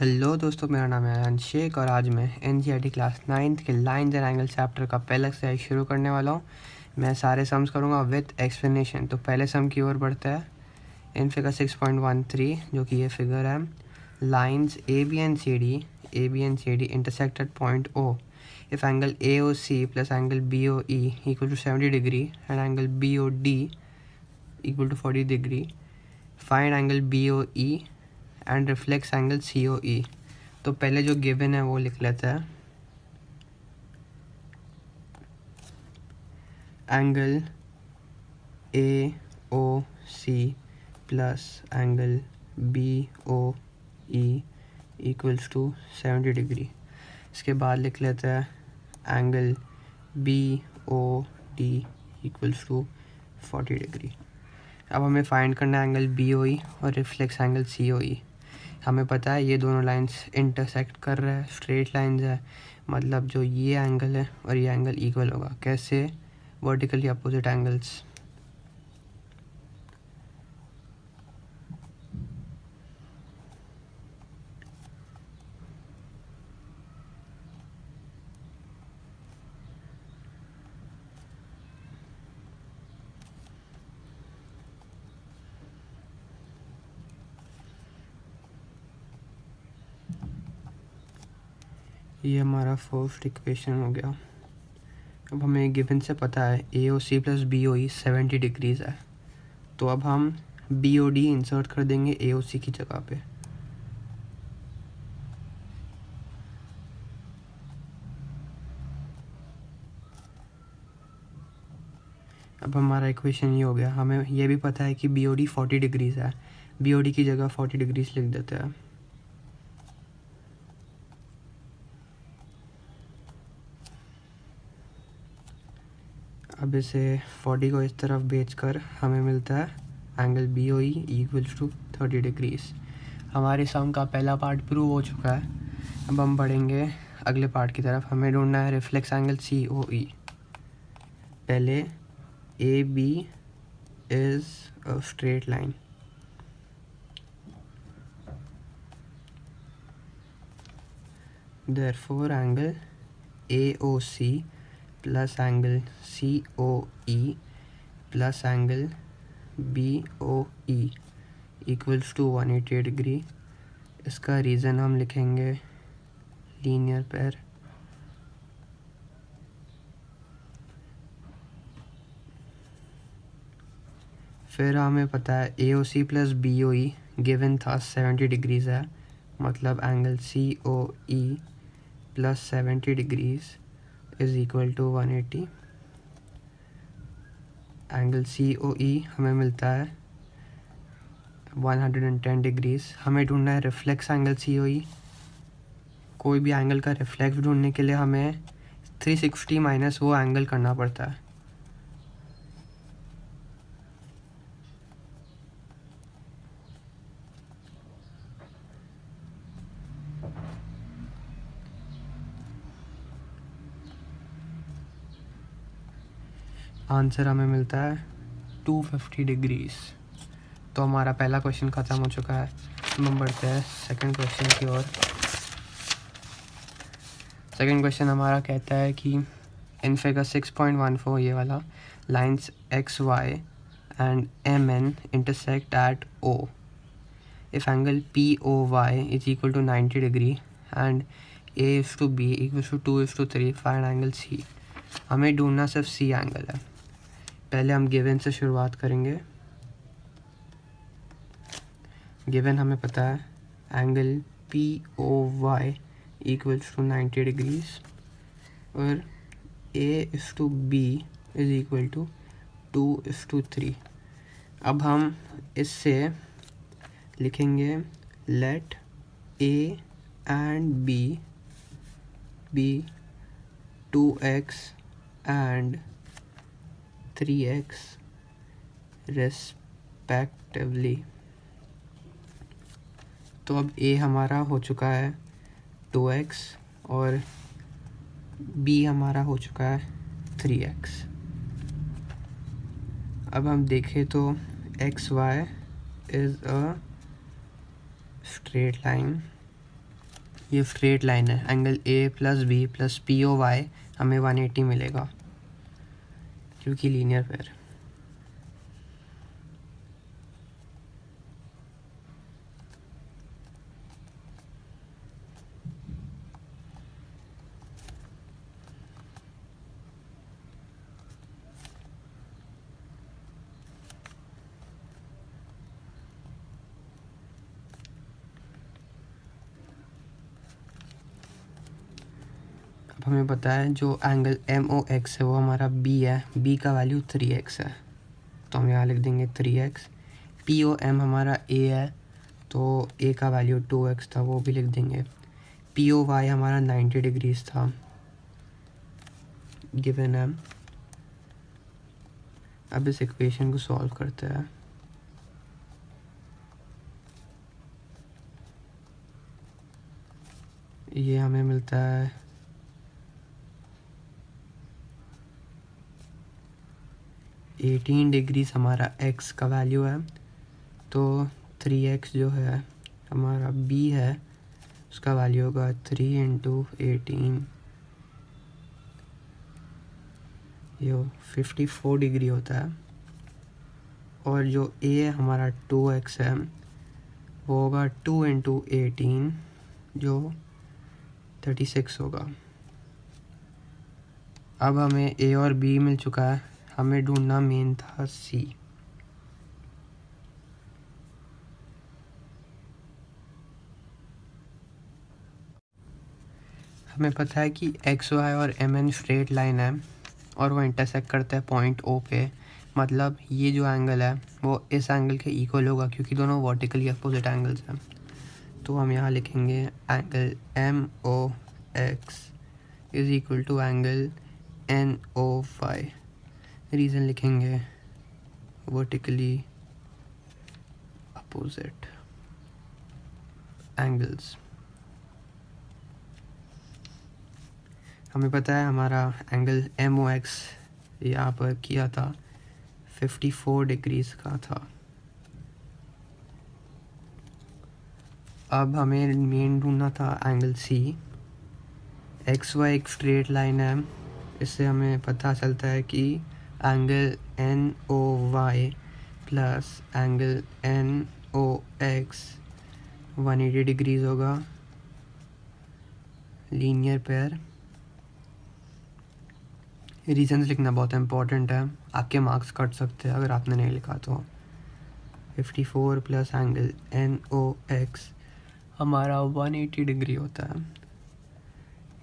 Hello दोस्तों, मेरा नाम है आयान शेख और आज मैं एनसीईआरटी क्लास 9th के लाइंस एंड एंगल चैप्टर का पहला एक्सरसाइज शुरू करने वाला हूँ। मैं सारे सम्स करूँगा विद एक्सप्लेनेशन। तो पहले सम की ओर बढ़ता है। इन फिगर 6.13 जो कि ये फिगर है, lines A B and C D intersect at point O if angle A O C plus angle B O E equal to 70 degree and angle B O D equal to 40 degree, find angle B O E and reflex angle C O E. तो पहले जो given है वो लिख लेते हैं। Angle A O C plus angle B O E equals to 70 degree. इसके बाद लिख लेते हैं angle B O D equals to 40 degree. अब हमें फाइंड करना है एंगल बी ओ ई और रिफ्लेक्स एंगल सी ओ ई। हमें पता है ये दोनों लाइंस इंटरसेक्ट कर रहा है, स्ट्रेट लाइंस है, मतलब जो ये एंगल है और ये एंगल इक्वल होगा। कैसे? Vertically opposite angles. ये हमारा फर्स्ट इक्वेशन हो गया। अब हमें गिवन से पता है ए O C plus B O ई 70 डिग्रीज़ है, तो अब हम बी ओ डी इंसर्ट कर देंगे ए ओ सी की जगह पे। अब हमारा इक्वेशन ये हो गया। हमें ये भी पता है कि बी ओ डी 40 डिग्रीज़ है, बी ओ डी की जगह 40 डिग्रीज़ लिख देते हैं। अब इसे 40 को इस तरफ बेचकर हमें मिलता है angle B O E equals to 30 degrees. हमारे सम का पहला पार्ट प्रूव हो चुका है। अब हम बढ़ेंगे अगले पार्ट की तरफ। हमें ढूंढना है reflex angle C O E. पहले A B is a straight line, therefore angle AOC plus angle COE plus angle BOE equals to 180 degree. इसका रीज़न हम लिखेंगे लीनियर पेयर। फिर हमें पता है AOC प्लस BOE गिवन था 70 डिग्रीज़ है, मतलब angle COE plus 70 degrees is equal to 180। Angle COE हमें मिलता है 110 डिग्रीज़। हमें ढूंढना है रिफ्लेक्स एंगल COE। कोई भी एंगल का रिफ्लेक्स ढूंढने के लिए हमें 360 माइनस वो एंगल करना पड़ता है। आंसर हमें मिलता है 250 डिग्रीज़। तो हमारा पहला क्वेश्चन ख़त्म हो चुका है। हम बढ़ते हैं सेकंड क्वेश्चन की ओर। सेकंड क्वेश्चन हमारा कहता है कि इन फिगर 6.14 ये वाला, lines X Y and M N intersect at O if angle P O Y is equal to 90 degree and A is to B equal to 2:3, find angle C. हमें ढूंढना सिर्फ C angle है। पहले हम given से शुरुआत करेंगे। Given हमें पता है angle P O Y equals to 90 degrees और A is to B is equal to 2:3। अब हम इससे लिखेंगे let A and B be 2x and 3x respectively. तो अब a हमारा हो चुका है 2x और b हमारा हो चुका है 3x। अब हम देखें तो xy is a straight line ये स्ट्रेट लाइन है, angle A plus B plus P O Y हमें 180 मिलेगा क्योंकि लीनियर पेयर। अब हमें पता है जो एंगल एम ओ एक्स है वो हमारा बी है, बी का वैल्यू 3x है, तो हम यहाँ लिख देंगे 3x। पी ओ एम हमारा ए है, तो ए का वैल्यू 2x था, वो भी लिख देंगे। पी ओ वाई हमारा 90 डिग्रीज था, गिवन है। अब इस इक्वेशन को सॉल्व करते हैं। ये हमें मिलता है 18 डिग्रीज हमारा x का वैल्यू है, तो 3x जो है हमारा b है उसका वैल्यू होगा 3 इंटू 18, ये 54 डिग्री होता है। और जो a है हमारा 2x है वो होगा 2 इंटू 18 जो 36 होगा। अब हमें a और b मिल चुका है, हमें ढूंढना मेन था c। हमें पता है कि एक्स वाई और एम एन स्ट्रेट लाइन है और वो इंटरसेक्ट करता है पॉइंट ओ पे, मतलब ये जो एंगल है वो इस एंगल के इक्वल होगा क्योंकि दोनों वर्टिकली अपोजिट एंगल्स हैं। तो हम यहाँ लिखेंगे angle M O X is equal to angle N O Y. Reason लिखेंगे वर्टिकली अपोजिट एंगल्स। हमें पता है हमारा एंगल एम ओ एक्स यहाँ पर किया था 54 डिग्रीज का था। अब हमें मेन ढूंढना था एंगल सी। एक्स वाई एक स्ट्रेट लाइन है, इससे हमें पता चलता है कि angle N O Y plus angle N O X 180 degrees होगा, लीनियर पेयर। रीजंस लिखना बहुत इंपॉर्टेंट है, आपके मार्क्स कट सकते हैं अगर आपने नहीं लिखा तो। 54 plus angle N O X हमारा 180 डिग्री होता है,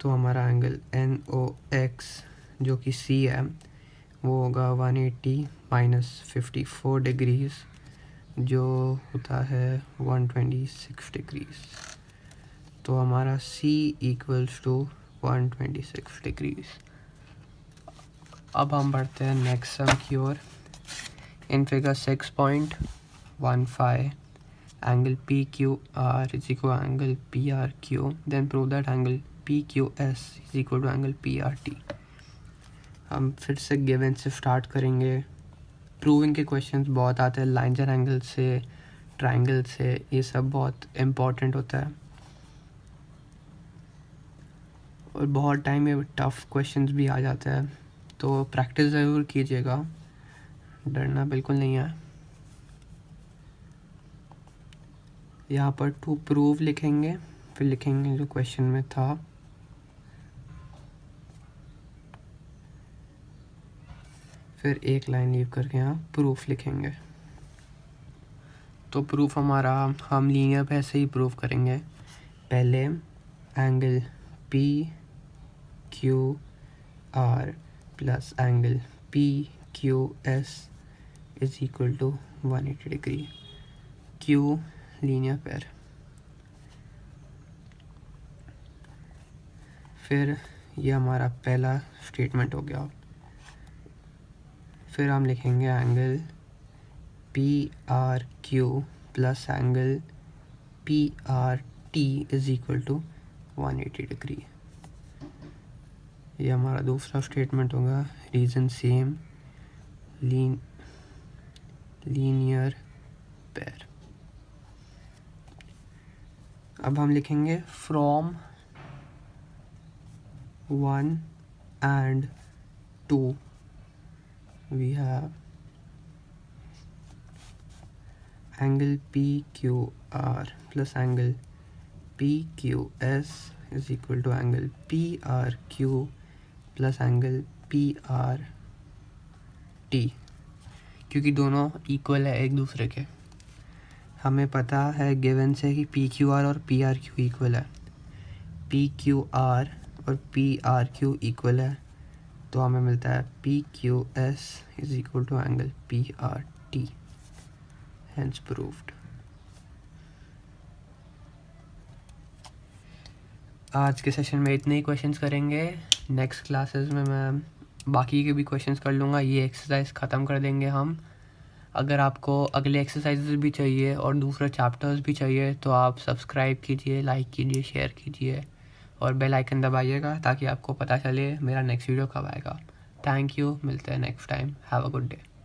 तो हमारा एंगल एन ओ एक्स जो कि सी है वो होगा 180 माइनस 54 डिग्रीज जो होता है 126 डिग्रीज। तो हमारा C इक्वल्स टू 126 डिग्रीज। अब हम बढ़ते हैं नेक्स्ट सम की ओर। In figure 6.15 angle PQR is equal to angle PRQ, then prove that angle PQS is equal to angle PRT। हम फिर से गिवन से स्टार्ट करेंगे। प्रूविंग के क्वेश्चंस बहुत आते हैं, लाइन्स एंड एंगल से, ट्रायंगल से, ये सब बहुत इम्पोर्टेंट होता है और बहुत टाइम में टफ क्वेश्चंस भी आ जाते हैं, तो प्रैक्टिस ज़रूर कीजिएगा, डरना बिल्कुल नहीं है। यहाँ पर टू प्रूव लिखेंगे, फिर लिखेंगे जो क्वेश्चन में था। फिर एक लाइन लीव करके यहाँ प्रूफ लिखेंगे। तो प्रूफ हमारा हम लीनियर पे ऐसे ही प्रूफ करेंगे। पहले angle P Q R plus angle P Q S is equal to 180 degree. क्यू लीनियर पेयर। फिर ये हमारा पहला स्टेटमेंट हो गया। फिर हम लिखेंगे angle P R Q plus angle P R T is equal to 180 degree. ये हमारा दूसरा स्टेटमेंट होगा। Reason same, linear pair. अब हम लिखेंगे from 1 and 2 we have angle PQR plus angle PQS is equal to angle PRQ plus angle PRT, क्योंकि दोनों equal है एक दूसरे के। हमें पता है गिवन से कि PQR और PRQ इक्वल है, PQR और PRQ इक्वल है, तो हमें मिलता है PQS is equal to angle PRT, hence proved. आज के सेशन में इतने ही क्वेश्चंस करेंगे। नेक्स्ट क्लासेस में मैं बाकी के भी क्वेश्चंस कर लूँगा। ये एक्सरसाइज ख़त्म कर देंगे हम। अगर आपको अगले एक्सरसाइजेज भी चाहिए और दूसरे चैप्टर्स भी चाहिए तो आप सब्सक्राइब कीजिए, लाइक कीजिए, शेयर कीजिए और बेल आइकन दबाइएगा ताकि आपको पता चले मेरा नेक्स्ट वीडियो कब आएगा। थैंक यू, मिलते हैं next time. Have a good day.